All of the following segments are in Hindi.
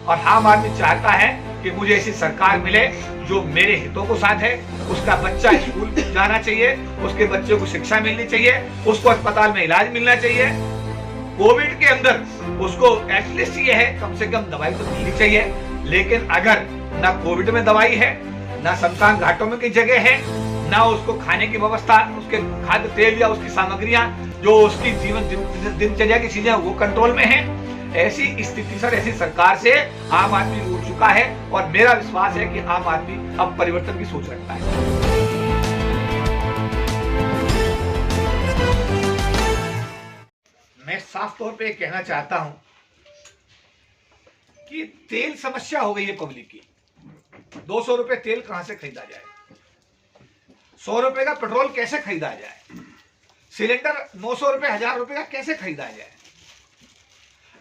और आम आदमी चाहता है कि मुझे ऐसी सरकार मिले जो मेरे हितों को साध है। उसका बच्चा स्कूल जाना चाहिए, उसके बच्चे को शिक्षा मिलनी चाहिए, उसको अस्पताल में इलाज मिलना चाहिए। कोविड के अंदर उसको एटलीस्ट ये है कम से कम दवाई तो मिलनी चाहिए। लेकिन अगर ना कोविड में दवाई है, ना शमशान घाटों में की जगह है, ना उसको खाने की व्यवस्था, उसके खाद्य तेल या उसकी सामग्रियां जो उसकी जीवन दिनचर्या की चीजें वो कंट्रोल में है, ऐसी स्थिति सर, ऐसी सरकार से आम आदमी उठ चुका है। और मेरा विश्वास है कि आम आदमी अब परिवर्तन की सोच रखता है। मैं साफ तौर पे कहना चाहता हूं कि तेल समस्या हो गई है पब्लिक की। 200 रुपए तेल कहां से खरीदा जाए, 100 रुपए का पेट्रोल कैसे खरीदा जाए, सिलेंडर 900 रुपए 1000 रुपए का कैसे खरीदा जाए।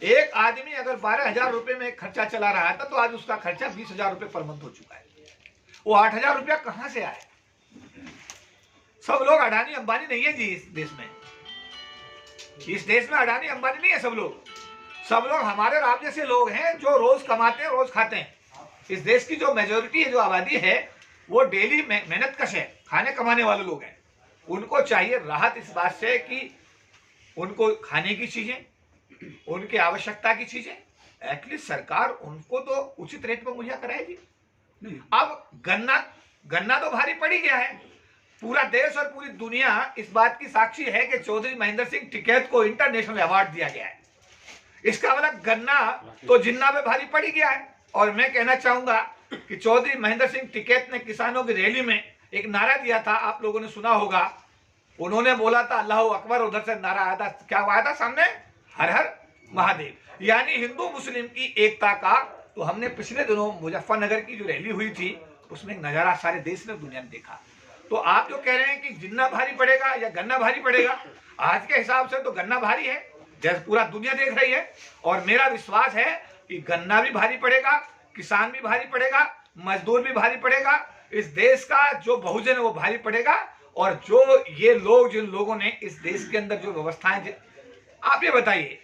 एक आदमी अगर 12,000 रुपए में खर्चा चला रहा था तो आज उसका खर्चा 20,000 रुपए पर मंथ हो चुका है। वो 8,000 रुपया कहां से आए। सब लोग अडानी अंबानी नहीं है जी इस देश में। इस देश में अडानी अंबानी नहीं है सब लोग हमारे आप जैसे लोग हैं जो रोज कमाते हैं, रोज खाते हैं। इस देश की जो मेजोरिटी है, जो आबादी है, वो डेली मेहनत कश है, खाने कमाने वाले लोग हैं। उनको चाहिए राहत इस बात से कि उनको खाने की चीजें, उनकी आवश्यकता की चीजें एटलीस्ट सरकार उनको तो उचित रेट पर मुहैया कराएगी। अब गन्ना तो भारी पड़ ही गया है। पूरा देश और पूरी दुनिया इस बात की साक्षी है कि चौधरी महेंद्र सिंह टिकैत को इंटरनेशनल अवार्ड दिया गया है। इसका मतलब गन्ना तो जिन्ना में भारी पड़ ही गया है। और मैं कहना चाहूंगा कि चौधरी महेंद्र सिंह टिकैत ने किसानों की रैली में एक नारा दिया था, आप लोगों ने सुना होगा। उन्होंने बोला था अल्लाह अकबर, उधर से नारा आया था, क्या आया था सामने, हर हर महादेव। यानी हिंदू मुस्लिम की एकता का। तो हमने पिछले दिनों मुजफ्फरनगर की जो रैली हुई थी उसमें एक नजारा सारे देश ने, दुनिया ने देखा। तो आप जो कह रहे हैं कि जिन्ना भारी पड़ेगा या गन्ना भारी पड़ेगा, आज के हिसाब से तो गन्ना भारी है, जैसे पूरा दुनिया देख रही है। और मेरा विश्वास है कि गन्ना भी भारी पड़ेगा, किसान भी भारी पड़ेगा, मजदूर भी भारी पड़ेगा, इस देश का जो बहुजन है वो भारी पड़ेगा। और जो ये लोग, जिन लोगों ने इस देश के अंदर जो व्यवस्थाएं, आप ये बताइए,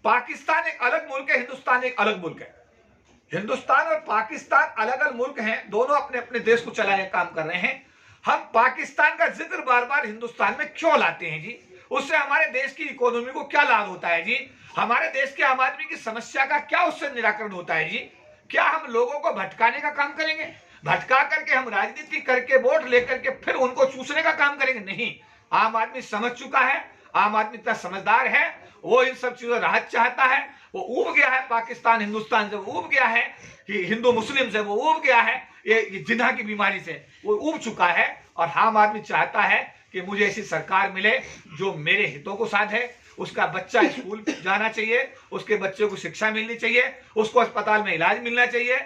पाकिस्तान एक अलग मुल्क है, हिंदुस्तान एक अलग मुल्क है। हिंदुस्तान और पाकिस्तान अलग अलग मुल्क हैं, दोनों अपने अपने देश को चलाने का काम कर रहे हैं। हम पाकिस्तान का जिक्र बार बार हिंदुस्तान में क्यों लाते हैं जी? उससे हमारे देश की इकोनॉमी को क्या लाभ होता है जी? हमारे देश के आम आदमी की समस्या का क्या उससे निराकरण होता है जी? क्या हम लोगों को भटकाने का काम करेंगे? भटका करके हम राजनीति करके वोट लेकर के फिर उनको चूसने का काम करेंगे? नहीं, आम आदमी समझ चुका है, आम आदमी इतना समझदार है, वो इन सब चीजों राहत चाहता है। वो ऊब गया है, पाकिस्तान हिंदुस्तान से वो ऊब गया है, कि हिंदू मुस्लिम से वो ऊब गया है, ये जिन्ना की बीमारी से वो ऊब चुका है। और आम आदमी चाहता है कि मुझे ऐसी सरकार मिले जो मेरे हितों को साध है। उसका बच्चा स्कूल जाना चाहिए, उसके बच्चे को शिक्षा मिलनी चाहिए, उसको अस्पताल में इलाज मिलना चाहिए।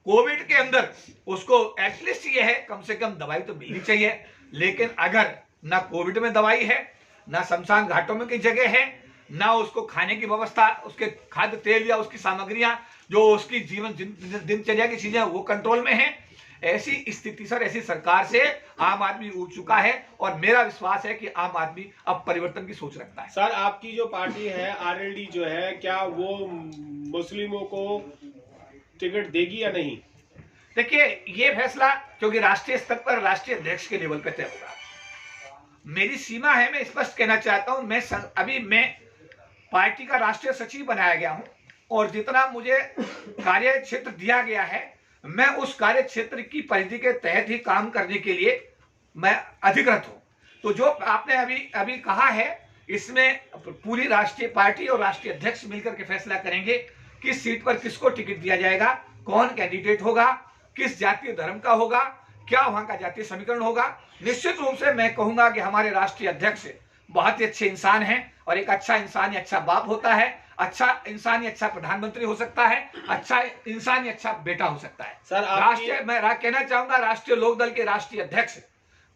कोविड के अंदर उसको एटलीस्ट ये है कम से कम दवाई तो मिलनी चाहिए। लेकिन अगर ना कोविड में दवाई है, ना शमशान घाटों में की जगह है, ना उसको खाने की व्यवस्था, उसके खाद्य तेल या उसकी सामग्रियां जो उसकी जीवन दिनचर्या की चीजें वो कंट्रोल में है, ऐसी स्थिति सर, ऐसी सरकार से आम आदमी उठ चुका है। और मेरा विश्वास है कि आम आदमी अब परिवर्तन की सोच रखता है। सर, आपकी जो पार्टी है आरएलडी जो है, क्या वो मुस्लिमों को टिकट देगी या नहीं? देखिए, ये फैसला क्योंकि राष्ट्रीय स्तर पर राष्ट्रीय अध्यक्ष के लेवल पे तय होगा। मेरी सीमा है, मैं स्पष्ट कहना चाहता हूं, मैं पार्टी का राष्ट्रीय सचिव बनाया गया हूं और जितना मुझे कार्य क्षेत्र दिया गया है, मैं उस कार्य क्षेत्र की परिधि के तहत ही काम करने के लिए मैं अधिकृत हूं। तो जो आपने अभी कहा है, इसमें पूरी राष्ट्रीय पार्टी और राष्ट्रीय अध्यक्ष मिलकर के फैसला करेंगे किस सीट पर किसको टिकट दिया जाएगा, कौन कैंडिडेट होगा, किस जातीय धर्म का होगा, क्या वहां का जातीय समीकरण होगा। निश्चित रूप से मैं कहूंगा कि हमारे राष्ट्रीय अध्यक्ष बहुत ही अच्छे इंसान हैं और एक अच्छा इंसान ही अच्छा बाप होता है, अच्छा इंसान ही अच्छा प्रधानमंत्री हो सकता है, अच्छा इंसान ही अच्छा बेटा हो सकता है। सर, मैं कहना चाहूंगा, राष्ट्रीय लोकदल के राष्ट्रीय अध्यक्ष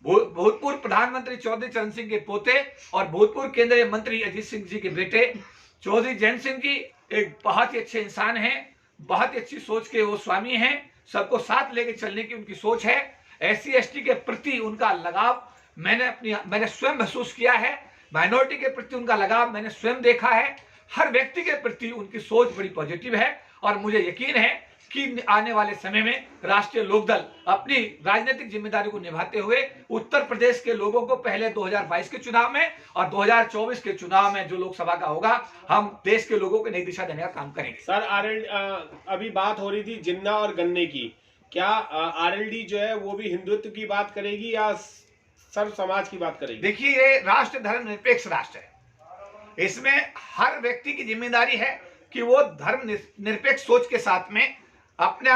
भूतपूर्व प्रधानमंत्री चौधरी चरण सिंह के पोते और भूतपूर्व केंद्रीय मंत्री अजीत सिंह जी के बेटे चौधरी जैन सिंह जी एक बहुत ही अच्छे इंसान हैं, बहुत ही अच्छी सोच के वो स्वामी हैं, सबको साथ लेके चलने की उनकी सोच है। SC ST के प्रति उनका लगाव मैंने स्वयं महसूस किया है, माइनॉरिटी के प्रति उनका लगाव मैंने स्वयं देखा है। हर व्यक्ति के प्रति उनकी सोच बड़ी पॉजिटिव है और मुझे यकीन है कि आने वाले समय में राष्ट्रीय लोकदल अपनी राजनीतिक जिम्मेदारी को निभाते हुए उत्तर प्रदेश के लोगों को पहले 2022 के चुनाव में और 2024 के चुनाव में जो लोकसभा का होगा, हम देश के लोगों को नई दिशा देने का काम करेंगे। सर अभी बात हो रही थी जिन्ना और गन्ने की, क्या आरएलडी जो है वो भी हिंदुत्व की बात करेगी या सर्व समाज की बात करेगी? देखिए, ये राष्ट्र धर्मनिरपेक्ष राष्ट्र है। इसमें हर व्यक्ति की जिम्मेदारी है कि वो धर्म निरपेक्ष सोच के साथ में अपने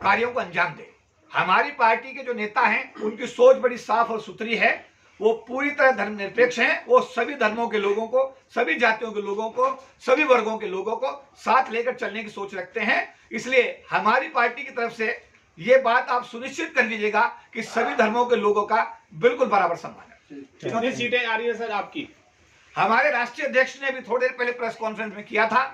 कार्यों को अंजाम दे। हमारी पार्टी के जो नेता हैं उनकी सोच बड़ी साफ और सुथरी है, वो पूरी तरह धर्मनिरपेक्ष हैं। वो सभी धर्मों के लोगों को, सभी जातियों के लोगों को, सभी वर्गों के लोगों को साथ लेकर चलने की सोच रखते हैं। इसलिए हमारी पार्टी की तरफ से ये बात आप सुनिश्चित कर लीजिएगा कि सभी धर्मों के लोगों का बिल्कुल बराबर सम्मान है। कितनी सीटें आ रही है सर आपकी? हमारे राष्ट्रीय अध्यक्ष ने भी थोड़ी देर पहले प्रेस कॉन्फ्रेंस में किया था,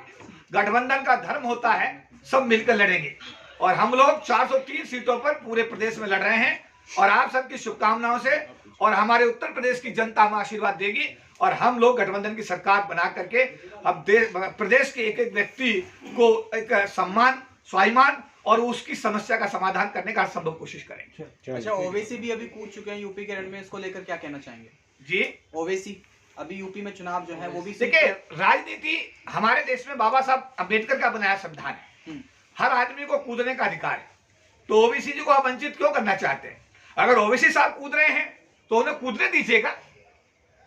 गठबंधन का धर्म होता है सब मिलकर लड़ेंगे और हम लोग 403 सीटों पर पूरे प्रदेश में लड़ रहे हैं और आप सबकी शुभकामनाओं से और हमारे उत्तर प्रदेश की जनता हमें आशीर्वाद देगी और हम लोग गठबंधन की सरकार बना करके अब प्रदेश के एक एक व्यक्ति को एक सम्मान, स्वाभिमान और उसकी समस्या का समाधान करने का संभव कोशिश करेंगे। अच्छा, ओवैसी भी अभी कूद चुके हैं यूपी के रण में, इसको लेकर क्या कहना चाहेंगे? जी, ओवैसी अभी यूपी में चुनाव जो है वो भी, देखिए, राजनीति हमारे देश में बाबा साहब अम्बेडकर का बनाया संविधान है, हर आदमी को कूदने का अधिकार है। तो ओबीसी जी को आप वंचित क्यों करना चाहते हैं? अगर ओबीसी साहब कूद रहे हैं तो उन्हें कूदने दीजिएगा,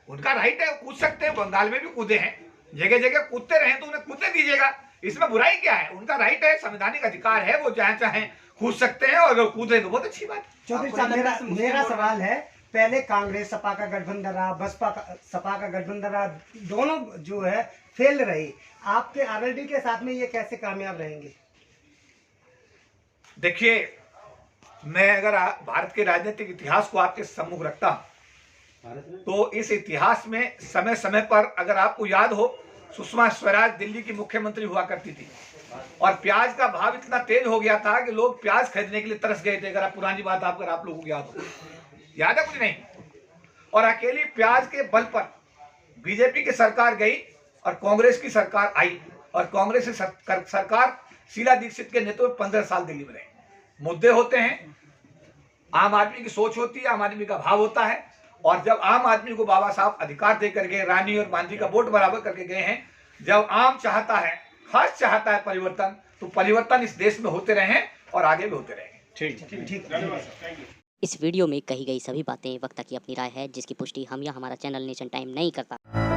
उनका राइट है, कूद सकते हैं। बंगाल में भी कूदे हैं, जगह जगह कूदते रहे तो उन्हें कूदने दीजिएगा, इसमें बुराई क्या है? उनका राइट है, संवैधानिक अधिकार है, वो जहां चाहे कूद सकते हैं और अगर कूद रहे तो बहुत अच्छी बात है। चौधरी साहब, मेरा सवाल है, पहले कांग्रेस सपा का गठबंधन रहा, बसपा सपा का गठबंधन रहा, दोनों जो है फेल रही, आपके आरएलडी के साथ में ये कैसे कामयाब रहेंगे? देखिए, मैं अगर भारत के राजनीतिक इतिहास को आपके सम्मुख रखता हूं तो इस इतिहास में समय समय पर, अगर आपको याद हो, सुषमा स्वराज दिल्ली की मुख्यमंत्री हुआ करती थी और प्याज का भाव इतना तेज हो गया था कि लोग प्याज खरीदने के लिए तरस गए थे। अगर आप पुरानी बात आप लोगों को याद हो, याद है? कुछ नहीं। और अकेली प्याज के बल पर बीजेपी की सरकार गई और कांग्रेस की सरकार आई और कांग्रेस की सरकार शीला दीक्षित के नेतृत्व में 15 साल दिल्ली में रहे। मुद्दे होते हैं, आम आदमी की सोच होती है, आम आदमी का भाव होता है और जब आम आदमी को बाबा साहब अधिकार दे करके रानी और गांधी का वोट बराबर करके गए हैं, जब आम चाहता है, खास चाहता है परिवर्तन, तो परिवर्तन इस देश में होते रहे और आगे भी होते रहेंगे। ठीक। इस वीडियो में कही गई सभी बातें वक्ता की अपनी राय है, जिसकी पुष्टि हम या हमारा चैनल नेशन टाइम नहीं करता।